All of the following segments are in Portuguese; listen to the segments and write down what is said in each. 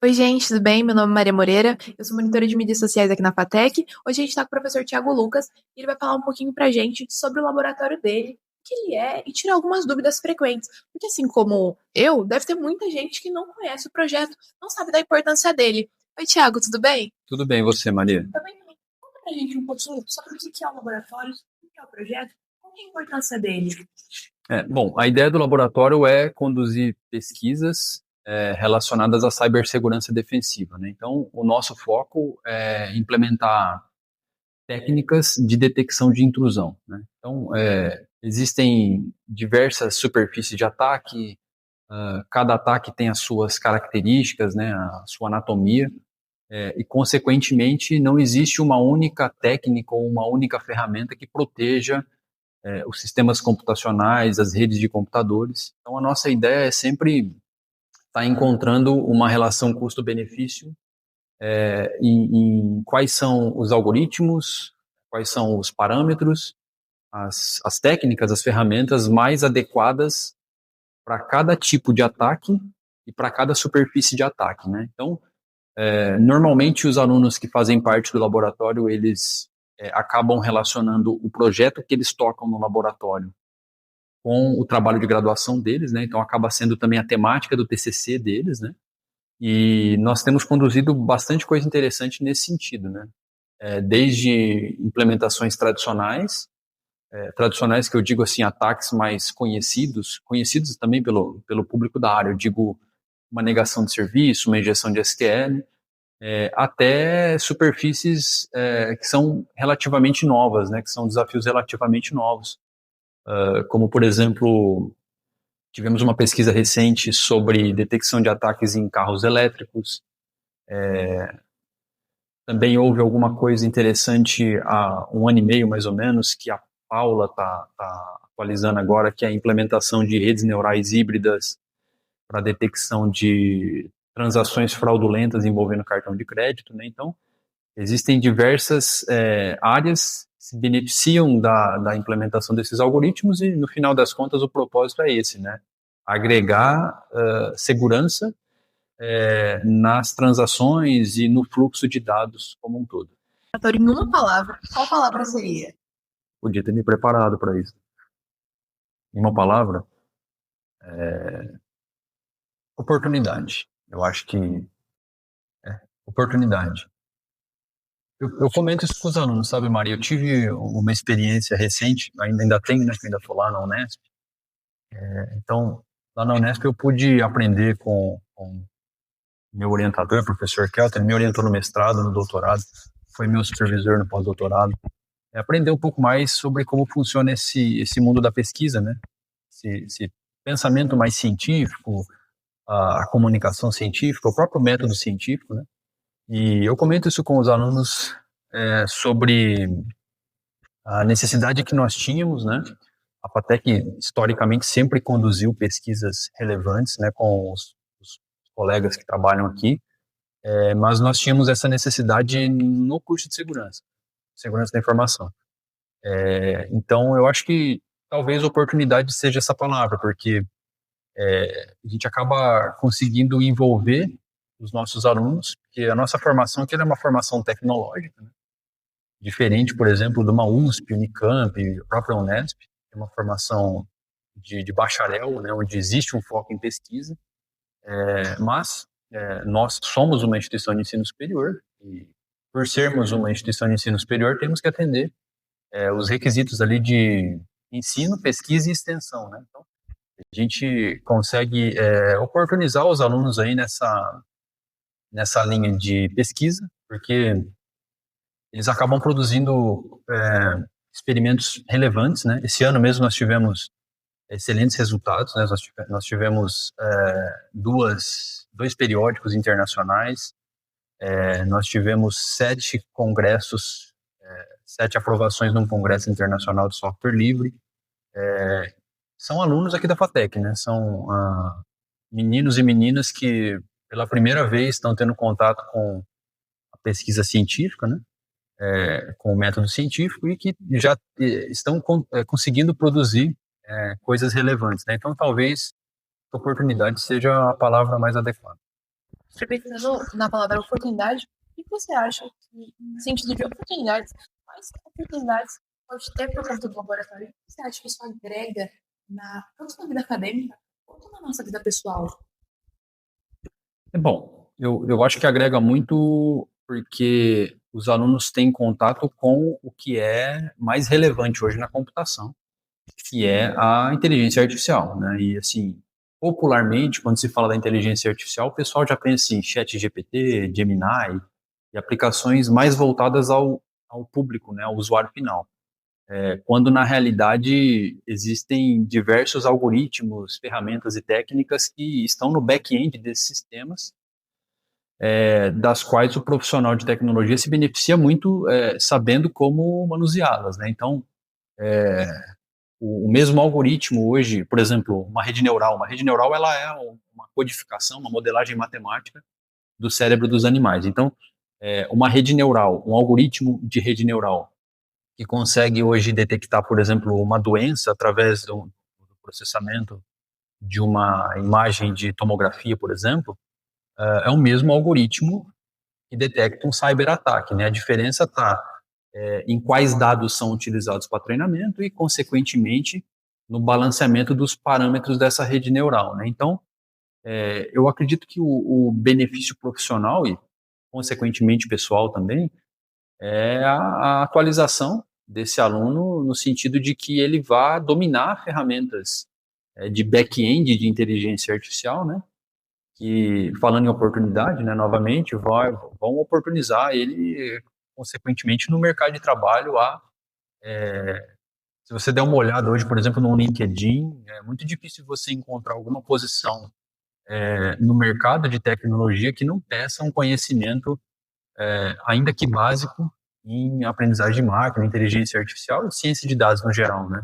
Oi, gente, tudo bem? Meu nome é Maria Moreira, eu sou monitora de mídias sociais aqui na FATEC. Hoje a gente está com o professor Tiago Lucas e ele vai falar um pouquinho pra gente sobre o laboratório dele, o que ele é e tirar algumas dúvidas frequentes. Porque assim como eu, deve ter muita gente que não conhece o projeto, não sabe da importância dele. Oi, Tiago, tudo bem? Tudo bem, você, Maria? Também, conta pra gente um pouquinho sobre o que é o laboratório, o que é o projeto, qual que é a importância dele. Bom, a ideia do laboratório é conduzir pesquisas relacionadas à cibersegurança defensiva, né? Então, o nosso foco é implementar técnicas de detecção de intrusão, né? Então, existem diversas superfícies de ataque, cada ataque tem as suas características, né, a sua anatomia, e, consequentemente, não existe uma única técnica ou uma única ferramenta que proteja os sistemas computacionais, as redes de computadores. Então, a nossa ideia é sempre estar encontrando uma relação custo-benefício em quais são os algoritmos, quais são os parâmetros, as técnicas, as ferramentas mais adequadas para cada tipo de ataque e para cada superfície de ataque, né? Então, normalmente os alunos que fazem parte do laboratório, eles acabam relacionando o projeto que eles tocam no laboratório com o trabalho de graduação deles, né? Então acaba sendo também a temática do TCC deles, né? E nós temos conduzido bastante coisa interessante nesse sentido, né? Desde implementações tradicionais que eu digo assim, ataques mais conhecidos também pelo público da área, eu digo uma negação de serviço, uma injeção de SQL, até superfícies que são relativamente novas, né? Que são desafios relativamente novos, como por exemplo, tivemos uma pesquisa recente sobre detecção de ataques em carros elétricos. Também houve alguma coisa interessante há um ano e meio, mais ou menos, que a Paula tá atualizando agora, que é a implementação de redes neurais híbridas para detecção de transações fraudulentas envolvendo cartão de crédito, né? Então, existem diversas áreas que se beneficiam da implementação desses algoritmos e, no final das contas, o propósito é esse, né? Agregar segurança nas transações e no fluxo de dados como um todo. Laboratório em uma palavra, qual palavra seria? Podia ter me preparado para isso. Em uma palavra, oportunidade. Eu acho que oportunidade. Eu comento isso com os alunos, sabe, Maria? Eu tive uma experiência recente, ainda tenho, né, que ainda estou lá na Unesp. Então, lá na Unesp eu pude aprender com meu orientador, professor Kelton, me orientou no mestrado, no doutorado, foi meu supervisor no pós-doutorado. Aprender um pouco mais sobre como funciona esse mundo da pesquisa, né? Esse pensamento mais científico, a comunicação científica, o próprio método científico, né? E eu comento isso com os alunos sobre a necessidade que nós tínhamos, né? A FATEC, historicamente, sempre conduziu pesquisas relevantes, né, com os colegas que trabalham aqui, mas nós tínhamos essa necessidade no curso de segurança da informação. Então, eu acho que talvez oportunidade seja essa palavra, porque a gente acaba conseguindo envolver os nossos alunos, porque a nossa formação aqui é uma formação tecnológica, né? Diferente, por exemplo, de uma USP, Unicamp, a própria Unesp, que é uma formação de bacharel, né, onde existe um foco em pesquisa, mas nós somos uma instituição de ensino superior e, por sermos uma instituição de ensino superior, temos que atender os requisitos ali de ensino, pesquisa e extensão, né? Então, a gente consegue oportunizar os alunos aí nessa linha de pesquisa, porque eles acabam produzindo experimentos relevantes, né? Esse ano mesmo nós tivemos excelentes resultados, né? Nós tivemos dois periódicos internacionais, nós tivemos 7 congressos, 7 aprovações num congresso internacional de software livre. São alunos aqui da FATEC, né? São meninos e meninas que pela primeira vez estão tendo contato com a pesquisa científica, né? Com o método científico e que já estão conseguindo produzir coisas relevantes, né? Então, talvez oportunidade seja a palavra mais adequada. Pensando na palavra oportunidade, o que você acha que, no sentido de oportunidades, quais oportunidades pode ter por conta do laboratório? O que você acha que isso agrega tanto na vida acadêmica quanto na nossa vida pessoal? Bom, eu acho que agrega muito porque os alunos têm contato com o que é mais relevante hoje na computação, que é a inteligência artificial, né? E assim, popularmente, quando se fala da inteligência artificial, o pessoal já pensa em ChatGPT, Gemini e aplicações mais voltadas ao público, né, ao usuário final. Quando na realidade existem diversos algoritmos, ferramentas e técnicas que estão no back-end desses sistemas, das quais o profissional de tecnologia se beneficia muito sabendo como manuseá-las, né? Então, o mesmo algoritmo hoje, por exemplo, uma rede neural ela é uma codificação, uma modelagem matemática do cérebro dos animais. Então, uma rede neural, um algoritmo de rede neural que consegue hoje detectar, por exemplo, uma doença através do processamento de uma imagem de tomografia, por exemplo, é o mesmo algoritmo que detecta um cyberataque, né? A diferença está em quais dados são utilizados para treinamento e, consequentemente, no balanceamento dos parâmetros dessa rede neural, né? Então, eu acredito que o benefício profissional e, consequentemente, pessoal também é a atualização desse aluno no sentido de que ele vá dominar ferramentas de back-end de inteligência artificial, né? Que, falando em oportunidade, né, novamente, vão oportunizar ele, consequentemente, no mercado de trabalho. Se você der uma olhada hoje, por exemplo, no LinkedIn, é muito difícil você encontrar alguma posição no mercado de tecnologia que não peça um conhecimento, ainda que básico, em aprendizagem de máquina, inteligência artificial e ciência de dados no geral, né?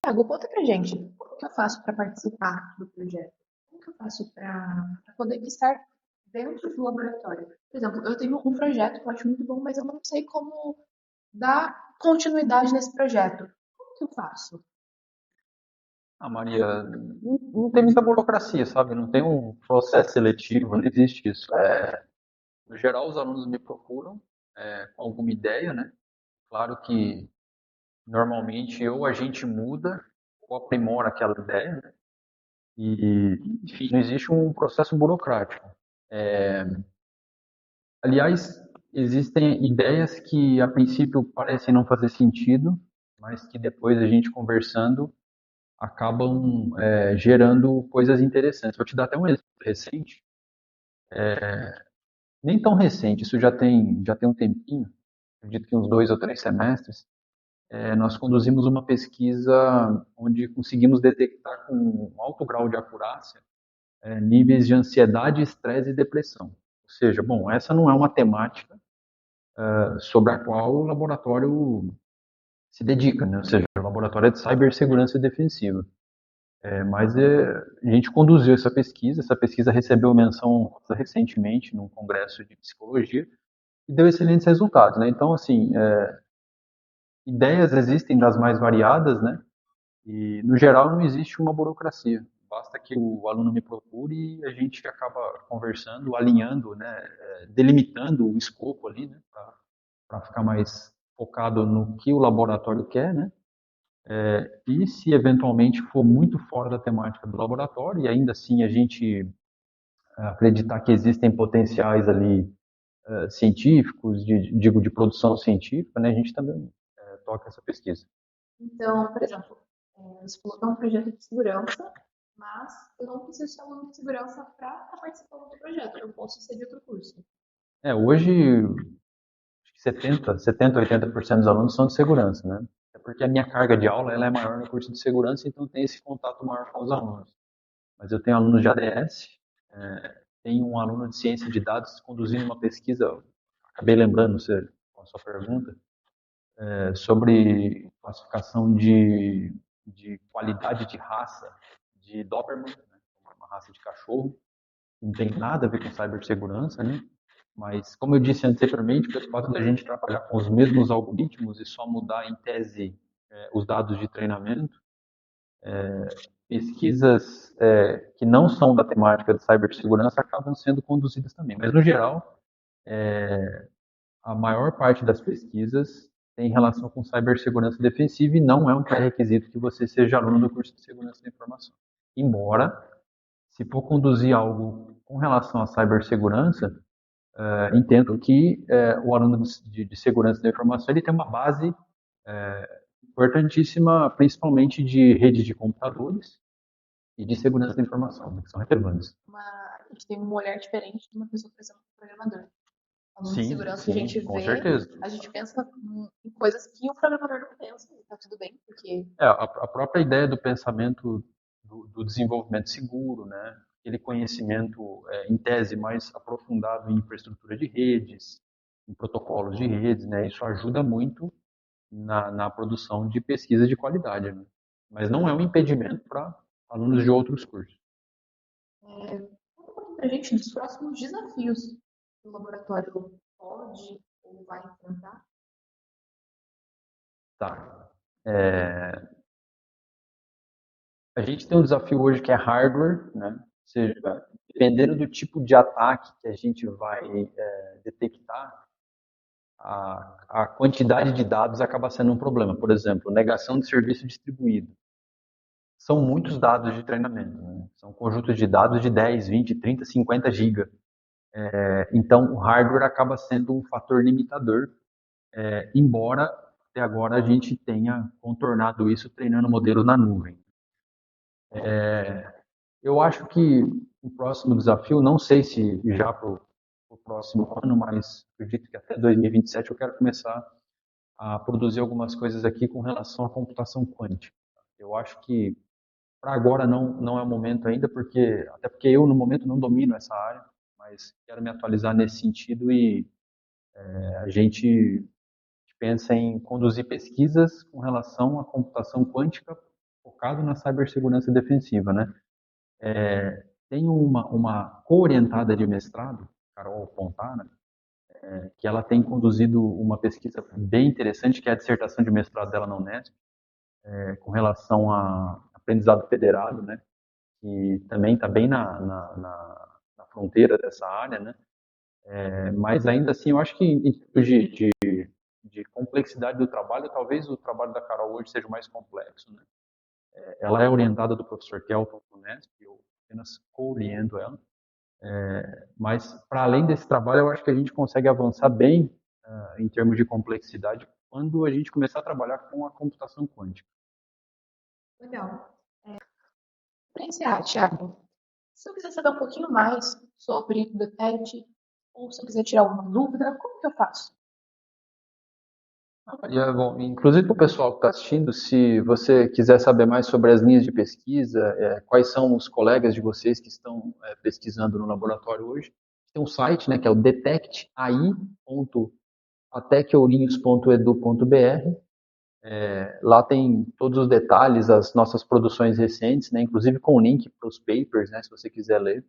Thiago, conta pra gente, como que eu faço para participar do projeto? Como que eu faço para poder estar dentro do laboratório? Por exemplo, eu tenho um projeto que eu acho muito bom, mas eu não sei como dar continuidade nesse projeto. Como que eu faço? Maria, não tem muita burocracia, sabe? Não tem um processo seletivo, não existe isso. No geral, os alunos me procuram com alguma ideia, né? Claro que normalmente ou a gente muda ou aprimora aquela ideia, né? E, enfim, não existe um processo burocrático. Aliás, existem ideias que a princípio parecem não fazer sentido, mas que depois a gente conversando acabam gerando coisas interessantes. Vou te dar até um exemplo recente, nem tão recente, isso já tem um tempinho, acredito que uns 2 ou 3 semestres. Nós conduzimos uma pesquisa onde conseguimos detectar com um alto grau de acurácia níveis de ansiedade, estresse e depressão. Ou seja, bom, essa não é uma temática sobre a qual o laboratório se dedica, né? Ou seja, o laboratório é de cibersegurança defensiva. Mas a gente conduziu essa pesquisa recebeu menção recentemente num congresso de psicologia e deu excelentes resultados, né? Então, assim, ideias existem das mais variadas, né? E, no geral, não existe uma burocracia. Basta que o aluno me procure e a gente acaba conversando, alinhando, né? Delimitando o escopo ali, né? Para ficar mais focado no que o laboratório quer, né? E se eventualmente for muito fora da temática do laboratório, e ainda assim a gente acreditar que existem potenciais ali científicos, digo, de produção científica, né, a gente também toca essa pesquisa. Então, por exemplo, você falou que é um projeto de segurança, mas eu não preciso ser aluno de segurança para estar participando do projeto. Eu posso ser de outro curso. Hoje, acho que 80% dos alunos são de segurança, né? É porque a minha carga de aula ela é maior no curso de segurança, então tem esse contato maior com os alunos. Mas eu tenho alunos de ADS, tenho um aluno de ciência de dados conduzindo uma pesquisa, acabei lembrando você, com a sua pergunta, sobre classificação de qualidade de raça de Doberman, né, uma raça de cachorro, não tem nada a ver com cibersegurança, né? Mas, como eu disse anteriormente, pelo fato da gente trabalhar com os mesmos algoritmos e só mudar, em tese, os dados de treinamento, pesquisas que não são da temática de cibersegurança acabam sendo conduzidas também. Mas, no geral, a maior parte das pesquisas tem relação com cibersegurança defensiva e não é um pré-requisito que você seja aluno do curso de segurança da informação. Embora, se for conduzir algo com relação à cibersegurança, entendo que o aluno de segurança da informação ele tem uma base importantíssima, principalmente de rede de computadores e de segurança da informação, né, que são relevantes. A gente tem um olhar diferente de uma pessoa, por exemplo, programador. Aluno de Sim, segurança que a gente com vê, certeza. a gente pensa em coisas que o programador não pensa, e tá tudo bem, porque A própria ideia do pensamento do desenvolvimento seguro, né? Aquele conhecimento, em tese, mais aprofundado em infraestrutura de redes, em protocolos de redes, né? Isso ajuda muito na produção de pesquisa de qualidade, né? Mas não é um impedimento para alunos de outros cursos. conta pra gente dos próximos desafios que o laboratório pode ou vai enfrentar. Tá. A gente tem um desafio hoje que é hardware, né? Ou seja, dependendo do tipo de ataque que a gente vai detectar, a quantidade de dados acaba sendo um problema. Por exemplo, negação de serviço distribuído. São muitos dados de treinamento, né? São conjuntos de dados de 10, 20, 30, 50 GB. Então, o hardware acaba sendo um fator limitador, embora até agora a gente tenha contornado isso treinando modelos na nuvem. Eu acho que o próximo desafio, não sei se já para o próximo ano, mas acredito que até 2027 eu quero começar a produzir algumas coisas aqui com relação à computação quântica. Eu acho que para agora não é o momento ainda, até porque eu no momento não domino essa área, mas quero me atualizar nesse sentido e a gente pensa em conduzir pesquisas com relação à computação quântica focado na cibersegurança defensiva, né? Tem uma co-orientada de mestrado, Carol Fontana, que ela tem conduzido uma pesquisa bem interessante, que é a dissertação de mestrado dela na Unesp, com relação a aprendizado federado, né? Que também está bem na fronteira dessa área, né? Mas ainda assim, eu acho que em termos de complexidade do trabalho, talvez o trabalho da Carol hoje seja o mais complexo, né? Ela é orientada do professor Kelton do Unesp, eu apenas co-oriento ela. Mas, para além desse trabalho, eu acho que a gente consegue avançar bem em termos de complexidade quando a gente começar a trabalhar com a computação quântica. Legal. Para encerrar, Thiago, se eu quiser saber um pouquinho mais sobre o DETECT, ou se eu quiser tirar alguma dúvida, como que eu faço? Bom, inclusive para o pessoal que está assistindo, se você quiser saber mais sobre as linhas de pesquisa, quais são os colegas de vocês que estão pesquisando no laboratório hoje, tem um site, né, que é o detectai.atecourinhos.edu.br. Lá tem todos os detalhes, as nossas produções recentes, né, inclusive com o link para os papers, né, se você quiser ler.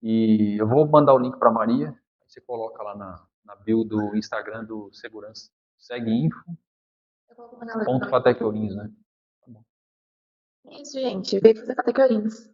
E eu vou mandar o link para a Maria, você coloca lá na bio do Instagram do Segurança. Segue info. Eu vou mandar Ponto Fatec Ourinhos, né? isso, gente. Veio fazer categorias.